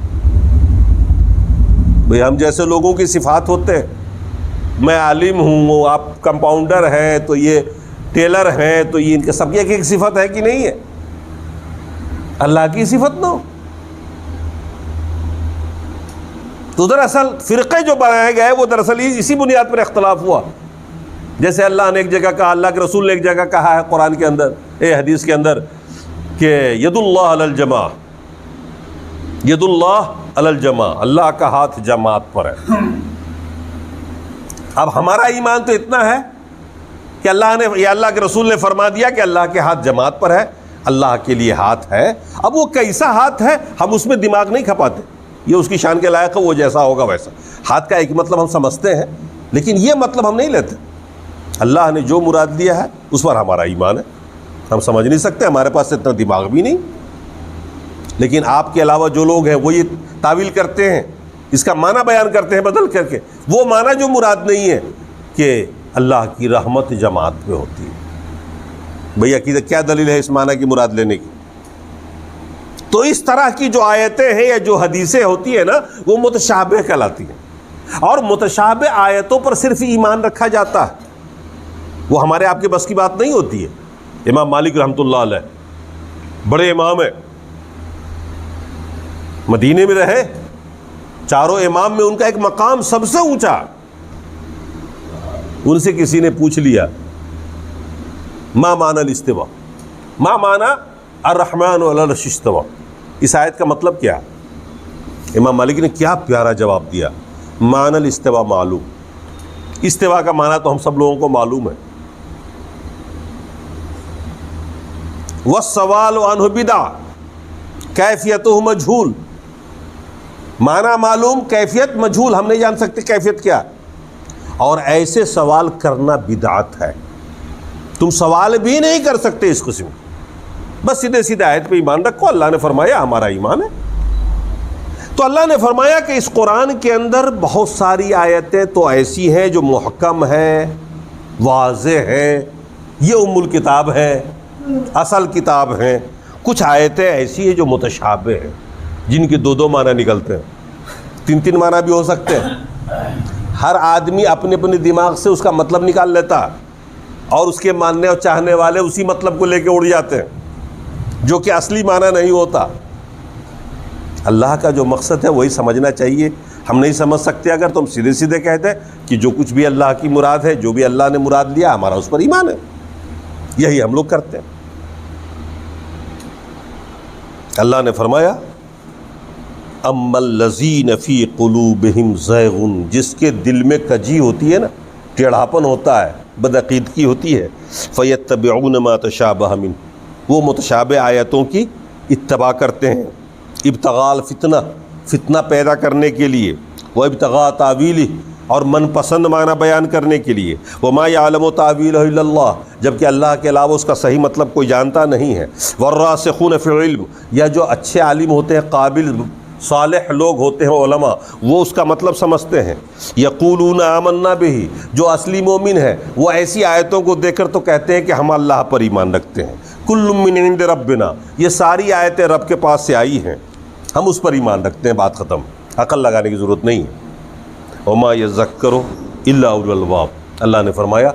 بھئی ہم جیسے لوگوں کی صفات ہوتے ہیں، میں عالم ہوں، وہ آپ کمپاؤنڈر ہیں، تو یہ ٹیلر ہیں، تو یہ ان کے سب کی ایک ایک صفت ہے کہ نہیں ہے؟ اللہ کی صفت نہ ہو تو دراصل فرقے جو بنائے گئے وہ دراصل اسی بنیاد پر اختلاف ہوا. جیسے اللہ نے ایک جگہ کہا، اللہ کے رسول نے ایک جگہ کہا ہے قرآن کے اندر، حدیث کے اندر، کہ ید اللہ علی الجماع، ید اللہ علی الجماع، اللہ کا ہاتھ جماعت پر ہے. اب ہمارا ایمان تو اتنا ہے کہ اللہ نے یا اللہ کے رسول نے فرما دیا کہ اللہ کے ہاتھ جماعت پر ہے، اللہ کے لیے ہاتھ ہے. اب وہ کیسا ہاتھ ہے ہم اس میں دماغ نہیں کھپاتے، یہ اس کی شان کے لائق ہے، وہ جیسا ہوگا ویسا. ہاتھ کا ایک مطلب ہم سمجھتے ہیں، لیکن یہ مطلب ہم نہیں لیتے. اللہ نے جو مراد دیا ہے اس پر ہمارا ایمان ہے. ہم سمجھ نہیں سکتے، ہمارے پاس اتنا دماغ بھی نہیں. لیکن آپ کے علاوہ جو لوگ ہیں وہ یہ تعویل کرتے ہیں، اس کا معنی بیان کرتے ہیں بدل کر کے. وہ معنی جو مراد نہیں ہے کہ اللہ کی رحمت جماعت پہ ہوتی ہے. بھئی عقیدہ کیا دلیل ہے اس معنی کی مراد لینے کی؟ تو اس طرح کی جو آیتیں ہیں یا جو حدیثیں ہوتی ہیں نا وہ متشابہ کہلاتی ہیں، اور متشابہ آیتوں پر صرف ایمان رکھا جاتا ہے، وہ ہمارے آپ کے بس کی بات نہیں ہوتی ہے۔ امام مالک رحمۃ اللہ علیہ بڑے امام ہیں، مدینے میں رہے، چاروں امام میں ان کا ایک مقام سب سے اونچا۔ ان سے کسی نے پوچھ لیا ما معنی الاستواء، ما معنی الرحمن علی العرش استوى، اس آیت کا مطلب کیا؟ امام مالک نے کیا پیارا جواب دیا، معنی الاستواء معلوم، استوا کا معنی تو ہم سب لوگوں کو معلوم ہے، والسوال عنہ بدعہ کیفیتہ مجہول، معنی معلوم کیفیت مجہول، ہم نہیں جان سکتے کیفیت کیا، اور ایسے سوال کرنا بدعت ہے، تم سوال بھی نہیں کر سکتے اس قسم، بس سیدھے سیدھے آیت پہ ایمان رکھو، اللہ نے فرمایا ہمارا ایمان ہے۔ تو اللہ نے فرمایا کہ اس قرآن کے اندر بہت ساری آیتیں تو ایسی ہیں جو محکم ہیں، واضح ہیں، یہ ام الکتاب ہے، اصل کتاب ہیں، کچھ آیتیں ایسی ہیں جو متشابہ ہیں، جن کے دو معنی نکلتے ہیں، تین معنی بھی ہو سکتے ہیں، ہر آدمی اپنے اپنے دماغ سے اس کا مطلب نکال لیتا، اور اس کے ماننے اور چاہنے والے اسی مطلب کو لے کے اڑ جاتے ہیں جو کہ اصلی معنی نہیں ہوتا۔ اللہ کا جو مقصد ہے وہی سمجھنا چاہیے، ہم نہیں سمجھ سکتے اگر تو ہم سیدھے سیدھے کہتے ہیں کہ جو کچھ بھی اللہ کی مراد ہے، جو بھی اللہ نے مراد لیا ہمارا اس پر ایمان ہے، یہی ہم لوگ کرتے ہیں۔ اللہ نے فرمایا اما الذین فی قلوبہم زیغ، جس کے دل میں کجی ہوتی ہے نا، ٹیڑھاپن ہوتا ہے، بدعقیدگی ہوتی ہے، فیتبعون ما تشابہ منہ، وہ متشابہ آیتوں کی اتباع کرتے ہیں، ابتغاء الفتنہ، فتنہ پیدا کرنے کے لیے، وہ ابتغاء تاویلہ، اور من پسند معنی بیان کرنے کے لیے، وما یعلم تاویلہ الا اللہ، جبکہ اللہ کے علاوہ اس کا صحیح مطلب کوئی جانتا نہیں ہے، والراسخون فی العلم، یا جو اچھے عالم ہوتے ہیں، قابل صالح لوگ ہوتے ہیں علماء، وہ اس کا مطلب سمجھتے ہیں، یقولون آمنا بہ، جو اصلی مومن ہے وہ ایسی آیتوں کو دیکھ کر تو کہتے ہیں کہ ہم اللہ پر ایمان رکھتے ہیں، کل من عند ربنا، یہ ساری آیتیں رب کے پاس سے آئی ہیں، ہم اس پر ایمان رکھتے ہیں، بات ختم، عقل لگانے کی ضرورت نہیں ہے۔ وما یذکر الا اولو الالباب، اللہ نے فرمایا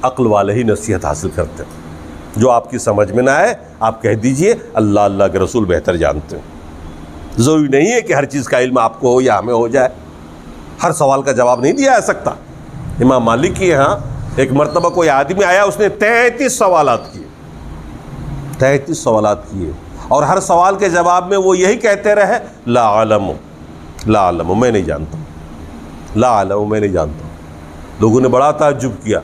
عقل والے ہی نصیحت حاصل کرتے ہیں، جو آپ کی سمجھ میں نہ آئے آپ کہہ دیجئے اللہ اللہ کے رسول بہتر جانتے ہیں۔ ضروری نہیں ہے کہ ہر چیز کا علم آپ کو ہو یا ہمیں ہو جائے، ہر سوال کا جواب نہیں دیا جا سکتا۔ امام مالک کے یہاں ایک مرتبہ کوئی آدمی آیا، اس نے 33 سوالات کیے، 33 سوالات کیے، اور ہر سوال کے جواب میں وہ یہی کہتے رہے لا علم، لا علم، میں نہیں جانتا، لا علم، میں نہیں جانتا۔ لوگوں نے بڑا تعجب کیا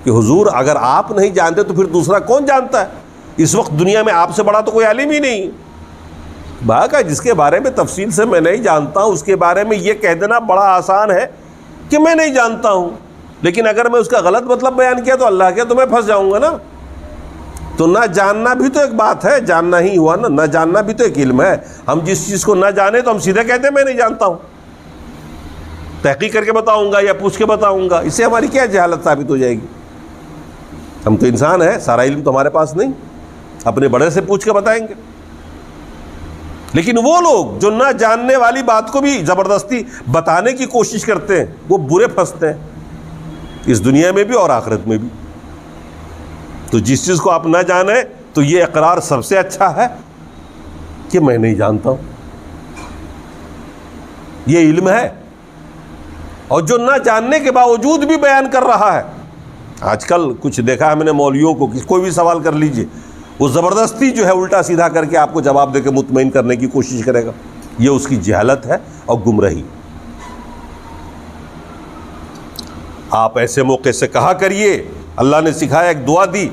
کہ حضور اگر آپ نہیں جانتے تو پھر دوسرا کون جانتا ہے؟ اس وقت دنیا میں آپ سے بڑا تو کوئی عالم ہی نہیں۔ کہا جس کے بارے میں تفصیل سے میں نہیں جانتا ہوں اس کے بارے میں یہ کہہ دینا بڑا آسان ہے کہ میں نہیں جانتا ہوں، لیکن اگر میں اس کا غلط مطلب بیان کیا تو اللہ کے تو میں پھنس جاؤں گا نا۔ تو نہ جاننا بھی تو ایک بات ہے، جاننا ہی ہوا نا، نہ جاننا بھی تو ایک علم ہے۔ ہم جس چیز کو نہ جانے تو ہم سیدھے کہتے ہیں میں نہیں جانتا ہوں، تحقیق کر کے بتاؤں گا یا پوچھ کے بتاؤں گا، اس سے ہماری کیا جہالت ثابت ہو جائے گی؟ ہم تو انسان ہیں، سارا علم تو ہمارے پاس نہیں، اپنے بڑے سے پوچھ کے بتائیں گے۔ لیکن وہ لوگ جو نہ جاننے والی بات کو بھی زبردستی بتانے کی کوشش کرتے ہیں وہ برے پھنستے ہیں، اس دنیا میں بھی اور آخرت میں بھی۔ تو جس چیز کو آپ نہ جانیں تو یہ اقرار سب سے اچھا ہے کہ میں نہیں جانتا ہوں، یہ علم ہے۔ اور جو نہ جاننے کے باوجود بھی بیان کر رہا ہے، آج کل کچھ دیکھا ہے میں نے مولویوں کو، کوئی بھی سوال کر لیجئے وہ زبردستی جو ہے الٹا سیدھا کر کے آپ کو جواب دے کے مطمئن کرنے کی کوشش کرے گا، یہ اس کی جہالت ہے اور گمراہی۔ آپ ایسے موقع سے کہا کریے، اللہ نے سکھایا، ایک دعا دی،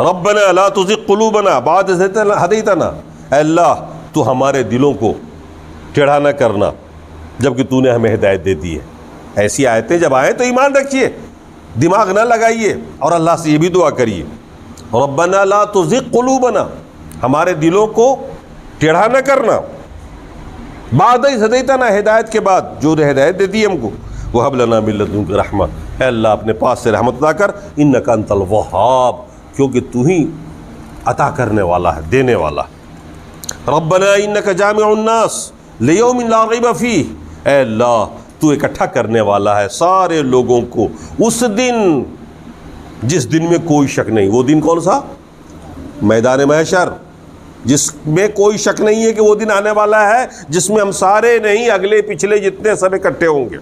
ربنا لا تزغ قلوبنا بعد اذ ہدیتنا، اے اللہ تو ہمارے دلوں کو ٹیڑھا نہ کرنا جبکہ تو نے ہمیں ہدایت دے دی ہے۔ ایسی آیتیں جب آئیں تو ایمان رکھیے، دماغ نہ لگائیے، اور اللہ سے یہ بھی دعا کریے ربنا لا تزغ قلوبنا، ہمارے دلوں کو ٹیڑھا نہ کرنا، بعد اذ ہدیتنا، ہدایت کے بعد جو نے ہدایت دے دی ہم کو، وہب لنا من لدنک رحمہ، اے اللہ اپنے پاس سے رحمت عطا کر، انک انت الوہاب، کیونکہ تو ہی عطا کرنے والا ہے، دینے والا ہے۔ ربنا انک جامع الناس لیوم لا ریب فیہ، اے اللہ تو اکٹھا کرنے والا ہے سارے لوگوں کو اس دن جس دن میں کوئی شک نہیں۔ وہ دن کون سا؟ میدان محشر، جس میں کوئی شک نہیں ہے کہ وہ دن آنے والا ہے، جس میں ہم سارے نہیں اگلے پچھلے جتنے سب اکٹھے ہوں گے۔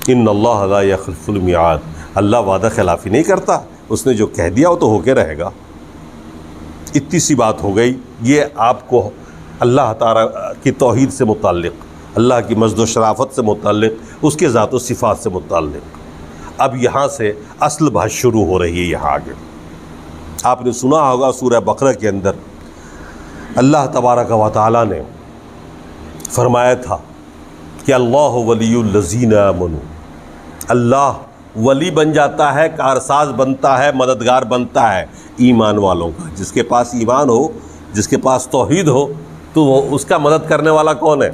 ان اللہ لا یخلف المیعاد، اللہ وعدہ خلافی نہیں کرتا، اس نے جو کہہ دیا وہ تو ہو کے رہے گا۔ اتنی سی بات ہو گئی، یہ آپ کو اللہ تعالیٰ کی توحید سے متعلق، اللہ کی مجد و شرافت سے متعلق، اس کے ذات و صفات سے متعلق۔ اب یہاں سے اصل بحث شروع ہو رہی ہے۔ یہاں آگے آپ نے سنا ہوگا سورہ بقرہ کے اندر اللہ تبارک و تعالیٰ نے فرمایا تھا کہ اللہ ولی الذین آمنوا، اللہ ولی بن جاتا ہے، کارساز بنتا ہے، مددگار بنتا ہے ایمان والوں کا۔ جس کے پاس ایمان ہو، جس کے پاس توحید ہو، تو وہ اس کا مدد کرنے والا کون ہے؟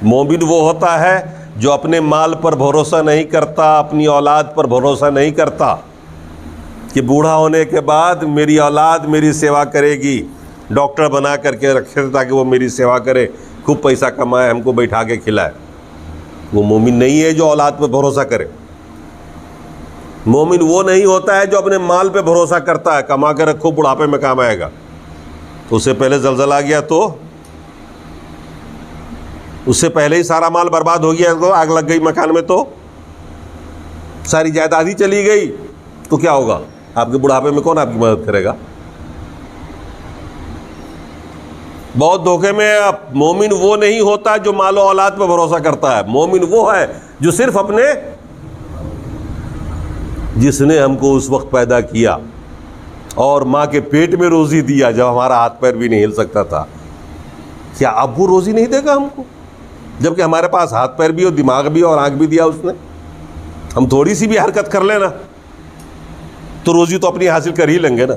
مومن وہ ہوتا ہے جو اپنے مال پر بھروسہ نہیں کرتا، اپنی اولاد پر بھروسہ نہیں کرتا کہ بوڑھا ہونے کے بعد میری اولاد میری سیوا کرے گی، ڈاکٹر بنا کر کے رکھے تاکہ وہ میری سیوا کرے، خوب پیسہ کمائے، ہم کو بیٹھا کے کھلائے۔ وہ مومن نہیں ہے جو اولاد پہ بھروسہ کرے۔ مومن وہ نہیں ہوتا ہے جو اپنے مال پہ بھروسہ کرتا ہے، کما کے رکھو بڑھاپے میں کام آئے گا، اس سے پہلے زلزلہ آ گیا تو، اس سے پہلے ہی سارا مال برباد ہو گیا تو، آگ لگ گئی مکان میں تو، ساری جائیداد ہی چلی گئی تو کیا ہوگا؟ آپ کے بڑھاپے میں کون آپ کی مدد کرے گا؟ بہت دھوکے میں آپ۔ مومن وہ نہیں ہوتا جو مال و اولاد پہ بھروسہ کرتا ہے، مومن وہ ہے جو صرف اپنے، جس نے ہم کو اس وقت پیدا کیا اور ماں کے پیٹ میں روزی دیا جب ہمارا ہاتھ پیر بھی نہیں ہل سکتا تھا، کیا اب وہ روزی نہیں دے گا ہم کو؟ جبکہ ہمارے پاس ہاتھ پیر بھی اور دماغ بھی اور آنکھ بھی دیا اس نے۔ ہم تھوڑی سی بھی حرکت کر لینا تو روزی تو اپنی حاصل کر ہی لیں گے نا۔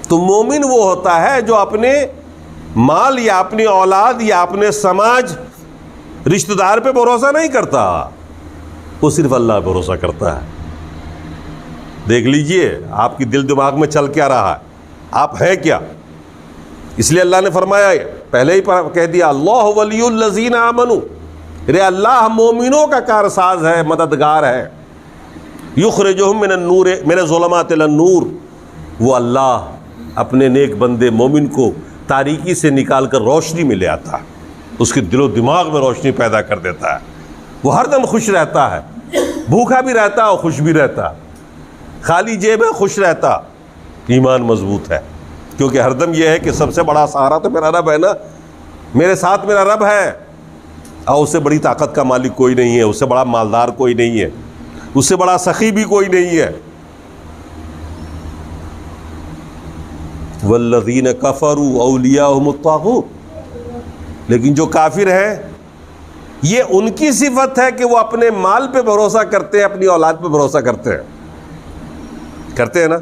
تو مومن وہ ہوتا ہے جو اپنے مال یا اپنی اولاد یا اپنے سماج، رشتہ دار پہ بھروسہ نہیں کرتا، وہ صرف اللہ پہ بھروسہ کرتا ہے۔ دیکھ لیجئے آپ کی دل دماغ میں چل کیا رہا ہے، آپ ہیں کیا؟ اس لیے اللہ نے فرمایا، پہلے ہی کہہ دیا، اللہ ولی الذین آمنوا، رے اللہ مومنوں کا کارساز ہے، مددگار ہے۔ یخرجہم من النور من الظلمات الی النور، وہ اللہ اپنے نیک بندے مومن کو تاریکی سے نکال کر روشنی میں لے آتا ہے، اس کے دل و دماغ میں روشنی پیدا کر دیتا ہے۔ وہ ہر دم خوش رہتا ہے، بھوکا بھی رہتا ہے اور خوش بھی رہتا ہے، خالی جیب ہے خوش رہتا، ایمان مضبوط ہے۔ کیونکہ ہر دم یہ ہے کہ سب سے بڑا سہارا تو میرا رب ہے نا، میرے ساتھ میرا رب ہے، اور اس سے بڑی طاقت کا مالک کوئی نہیں ہے، اس سے بڑا مالدار کوئی نہیں ہے، اس سے بڑا سخی بھی کوئی نہیں ہے۔ والذین کفروا اولیاءہم الطاغوت، لیکن جو کافر ہیں یہ ان کی صفت ہے کہ وہ اپنے مال پہ بھروسہ کرتے ہیں، اپنی اولاد پہ بھروسہ کرتے ہیں نا۔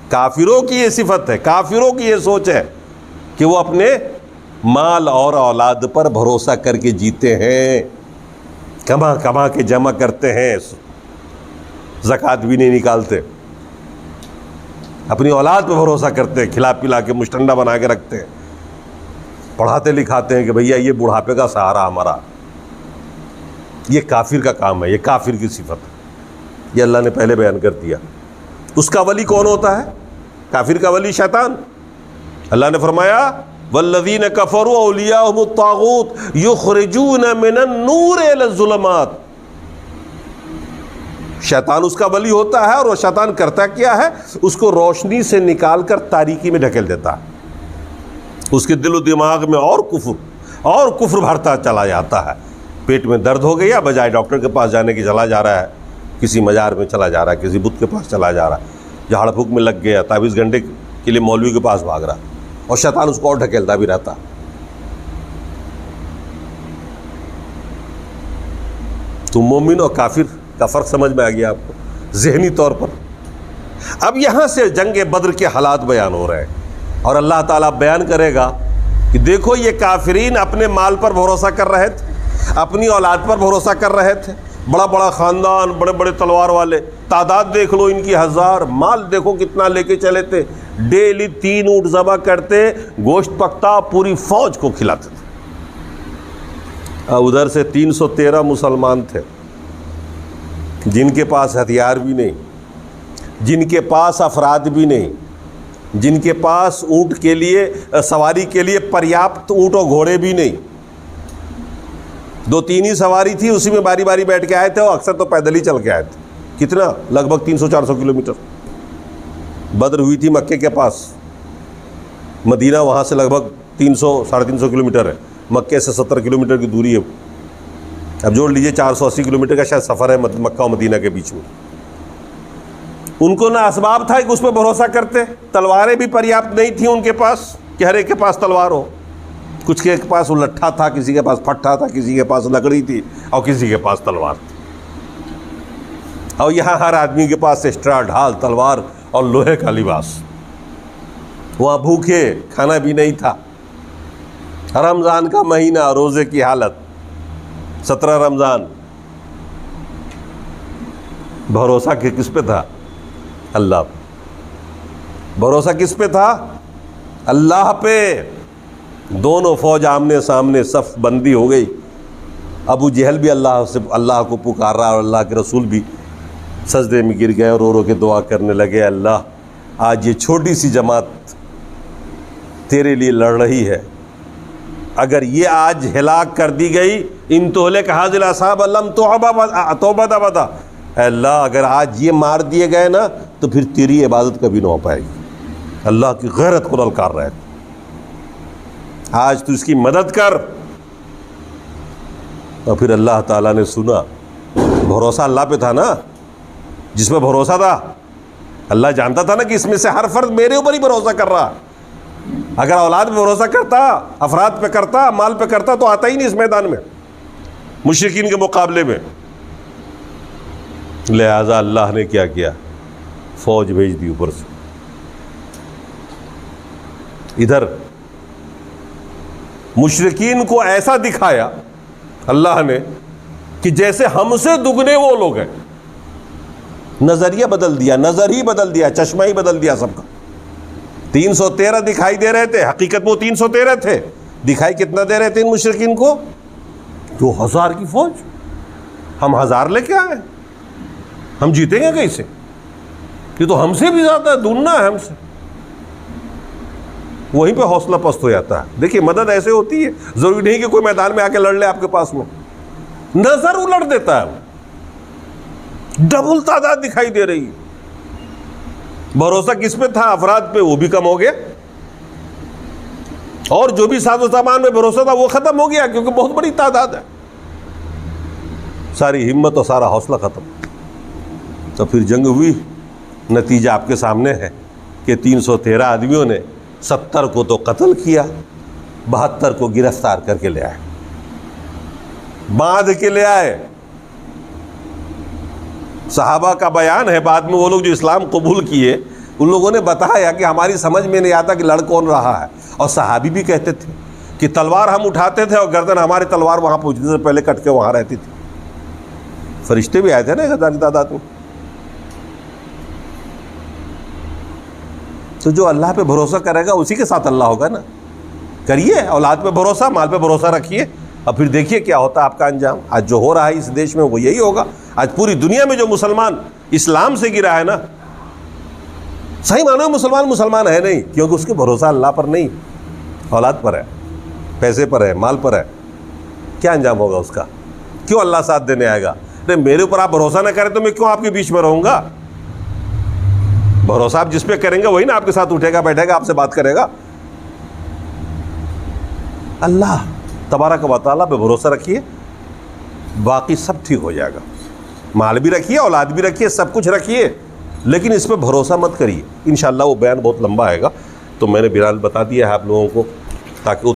کافروں کی یہ صفت ہے، کافروں کی یہ سوچ ہے کہ وہ اپنے مال اور اولاد پر بھروسہ کر کے جیتے ہیں، کما کما کے جمع کرتے ہیں، زکوٰۃ بھی نہیں نکالتے، اپنی اولاد پہ بھروسہ کرتے ہیں، کھلا پلا کے مشٹنڈا بنا کے رکھتے ہیں، پڑھاتے لکھاتے ہیں کہ بھیا یہ بڑھاپے کا سہارا ہمارا۔ یہ کافر کا کام ہے، یہ کافر کی صفت ہے، یہ اللہ نے پہلے بیان کر دیا۔ اس کا ولی کون ہوتا ہے؟ کافر کا ولی شیطان۔ اللہ نے فرمایا والذین کفروا اولیاءہم الطاغوت یخرجون من النور الی الظلمات، شیطان اس کا ولی ہوتا ہے، اور وہ شیطان کرتا کیا ہے؟ اس کو روشنی سے نکال کر تاریکی میں ڈھکیل دیتا ہے، اس کے دل و دماغ میں اور کفر بھرتا چلا جاتا ہے۔ پیٹ میں درد ہو گیا، بجائے ڈاکٹر کے پاس جانے کی چلا جا رہا ہے، کسی مزار میں چلا جا رہا ہے، کسی بت کے پاس چلا جا رہا ہے، جھاڑ پھونک میں لگ گیا، 24 گھنٹے کے لیے مولوی کے پاس بھاگ رہا، اور شیطان اس کو اور ڈھکیلتا بھی رہتا۔ تو مومن اور کافر کا فرق سمجھ میں آ گیا آپ کو ذہنی طور پر۔ اب یہاں سے جنگ بدر کے حالات بیان ہو رہے ہیں، اور اللہ تعالیٰ بیان کرے گا کہ دیکھو یہ کافرین اپنے مال پر بھروسہ کر رہے تھے، اپنی اولاد پر بھروسہ کر رہے تھے، بڑا بڑا خاندان، بڑے بڑے تلوار والے، تعداد دیکھ لو ان کی 1000، مال دیکھو کتنا لے کے چلے تھے، ڈیلی 3 اونٹ ذبح کرتے، گوشت پکتا، پوری فوج کو کھلاتے تھے۔ ادھر سے 313 مسلمان تھے جن کے پاس ہتھیار بھی نہیں، جن کے پاس افراد بھی نہیں، جن کے پاس اونٹ کے لیے سواری کے لیے پریاپت اونٹ و گھوڑے بھی نہیں، 2-3 ہی سواری تھی، اسی میں باری باری بیٹھ کے آئے تھے، اور اکثر تو پیدل ہی چل کے آئے تھے۔ کتنا؟ لگ بھگ 300-400 کلومیٹر۔ بدر ہوئی تھی مکے کے پاس، مدینہ وہاں سے لگ بھگ 300-350 کلومیٹر ہے، مکے سے 70 کلومیٹر کی دوری ہے۔ اب جوڑ لیجئے 480 کلومیٹر کا شاید سفر ہے مکہ و مدینہ کے بیچ میں۔ ان کو نہ اسباب تھا کہ اس پہ بھروسہ کرتے، تلواریں بھی پریاپت نہیں تھیں ان کے پاس کہ ہر ایک کے پاس تلوار ہو، کچھ کے پاس لٹھا تھا، کسی کے پاس پھٹا تھا، کسی کے پاس لکڑی تھی، اور کسی کے پاس تلوار تھی۔ اور یہاں ہر آدمی کے پاس ایکسٹرا ڈھال، تلوار اور لوہے کا لباس۔ وہاں بھوکے، کھانا بھی نہیں تھا، رمضان کا مہینہ، روزے کی حالت، 17 رمضان۔ بھروسہ کس پہ تھا؟ اللہ پہ۔ بھروسہ کس پہ تھا؟ اللہ پہ۔ دونوں فوج آمنے سامنے، صف بندی ہو گئی۔ ابو جہل بھی اللہ کو پکار رہا، اور اللہ کے رسول بھی سجدے میں گر گئے اور رو رو کے دعا کرنے لگے، اللہ آج یہ چھوٹی سی جماعت تیرے لیے لڑ رہی ہے، اگر یہ آج ہلاک کر دی گئی، ان تہلک حاضل اصحاب لم توبہ ابدا، اے اللہ اگر آج یہ مار دیے گئے نا تو پھر تیری عبادت کبھی نہ ہو پائے گی۔ اللہ کی غیرت کو للکار رہے، آج تو اس کی مدد کر۔ اور پھر اللہ تعالیٰ نے سنا، بھروسہ اللہ پہ تھا نا، جس پہ بھروسہ تھا اللہ جانتا تھا نا کہ اس میں سے ہر فرد میرے اوپر ہی بھروسہ کر رہا۔ اگر اولاد پہ بھروسہ کرتا، افراد پہ کرتا، مال پہ کرتا تو آتا ہی نہیں اس میدان میں مشرکین کے مقابلے میں۔ لہذا اللہ نے کیا کیا؟ فوج بھیج دی اوپر سے۔ ادھر مشرکین کو ایسا دکھایا اللہ نے کہ جیسے ہم سے دگنے وہ لوگ ہیں۔ نظریہ بدل دیا، نظر ہی بدل دیا، چشمہ ہی بدل دیا سب کا۔ 313 دکھائی دے رہے تھے، حقیقت میں وہ 313 تھے، دکھائی کتنا دے رہے تھے ان مشرکین کو؟ 2000 کی فوج۔ ہم 1000 لے کے آئے، ہم جیتیں گے کیسے؟ یہ تو ہم سے بھی زیادہ دگنا ہے ہم سے۔ وہیں پہ حوصلہ پست ہو جاتا ہے۔ دیکھیے مدد ایسے ہوتی ہے، ضروری نہیں کہ کوئی میدان میں آ کے لڑ لے آپ کے پاس میں، نظر الٹ دیتا ہے، ڈبل تعداد دکھائی دے رہی ہے۔ بھروسہ کس پہ تھا؟ افراد پہ، وہ بھی کم ہو گیا، اور جو بھی ساز و سامان میں بھروسہ تھا وہ ختم ہو گیا، کیونکہ بہت بڑی تعداد ہے، ساری ہمت اور سارا حوصلہ ختم۔ تو پھر جنگ ہوئی، نتیجہ آپ کے سامنے ہے کہ 313 آدمیوں نے 70 کو تو قتل کیا، 72 کو گرفتار کر کے لے آئے، باندھ کے لے آئے۔ صحابہ کا بیان ہے، بعد میں وہ لوگ جو اسلام قبول کیے ان لوگوں نے بتایا کہ ہماری سمجھ میں نہیں آتا کہ لڑ کون رہا ہے، اور صحابی بھی کہتے تھے کہ تلوار ہم اٹھاتے تھے اور گردن ہماری تلوار وہاں پہنچنے سے پہلے کٹ کے وہاں رہتی تھی۔ فرشتے بھی آئے تھے نا 1000 کی تعداد میں۔ تو جو اللہ پہ بھروسہ کرے گا اسی کے ساتھ اللہ ہوگا نا۔ کریے اولاد پہ بھروسہ، مال پہ بھروسہ رکھیے، اور پھر دیکھیے کیا ہوتا ہے آپ کا انجام۔ آج جو ہو رہا ہے اس دیش میں وہ یہی ہوگا۔ آج پوری دنیا میں جو مسلمان اسلام سے گرا ہے نا، صحیح معنوں میں مسلمان ہے نہیں، کیونکہ اس کے بھروسہ اللہ پر نہیں، اولاد پر ہے، پیسے پر ہے، مال پر ہے۔ کیا انجام ہوگا اس کا؟ کیوں اللہ ساتھ دینے آئے گا؟ نہیں، میرے اوپر آپ بھروسہ نہ کریں تو میں کیوں آپ کے بیچ میں رہوں گا؟ بھروسہ آپ جس پہ کریں گے وہی نا آپ کے ساتھ اٹھے گا، بیٹھے گا، آپ سے بات کرے گا۔ اللہ تبارک و تعالیٰ پہ بھروسہ رکھیے، باقی سب ٹھیک ہو جائے گا۔ مال بھی رکھیے، اولاد بھی رکھیے، سب کچھ رکھیے، لیکن اس پہ بھروسہ مت کریے۔ انشاءاللہ وہ بیان بہت لمبا آئے گا، تو میں نے بہرحال بتا دیا ہے آپ لوگوں کو، تاکہ